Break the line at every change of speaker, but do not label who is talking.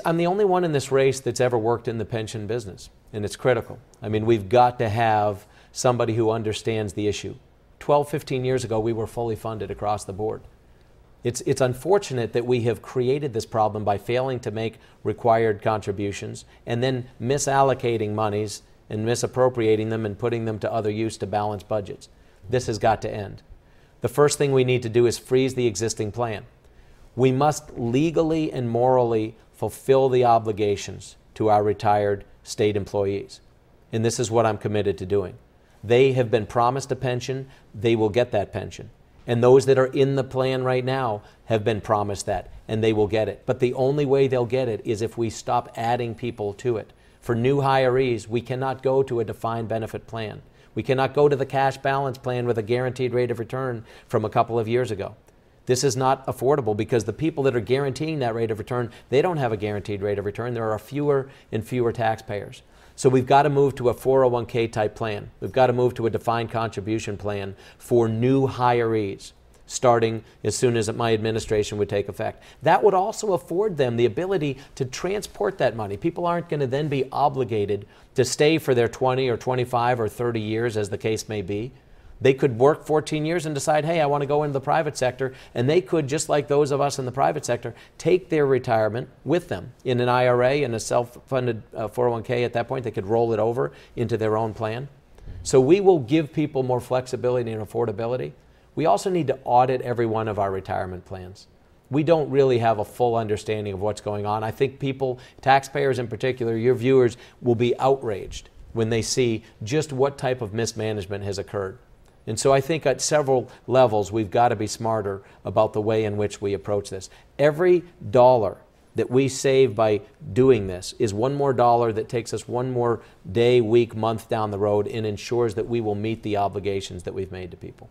I'm the only one in this race that's ever worked in the pension business, and it's critical. I mean, we've got to have somebody who understands the issue. 12, 15 years ago, we were fully funded across the board. It's unfortunate that we have created this problem by failing to make required contributions and then misallocating monies and misappropriating them and putting them to other use to balance budgets. This has got to end. The first thing we need to do is freeze the existing plan. We must legally and morally fulfill the obligations to our retired state employees. And this is what I'm committed to doing. They have been promised a pension. They will get that pension. And those that are in the plan right now have been promised that, and they will get it. But the only way they'll get it is if we stop adding people to it. For new hirees, we cannot go to a defined benefit plan. We cannot go to the cash balance plan with a guaranteed rate of return from a couple of years ago. This is not affordable because the people that are guaranteeing that rate of return, they don't have a guaranteed rate of return. There are fewer and fewer taxpayers. So we've got to move to a 401k type plan. We've got to move to a defined contribution plan for new hirees, starting as soon as my administration would take effect. That would also afford them the ability to transport that money. People aren't going to then be obligated to stay for their 20 or 25 or 30 years, as the case may be. They could work 14 years and decide, hey, I want to go into the private sector, and they could, just like those of us in the private sector, take their retirement with them in an IRA and a self-funded 401k. At that point, they could roll it over into their own plan. So we will give people more flexibility and affordability. We also need to audit every one of our retirement plans. We don't really have a full understanding of what's going on. I think people, taxpayers in particular, your viewers, will be outraged when they see just what type of mismanagement has occurred. And so I think at several levels, we've got to be smarter about the way in which we approach this. Every dollar that we save by doing this is one more dollar that takes us one more day, week, month down the road and ensures that we will meet the obligations that we've made to people.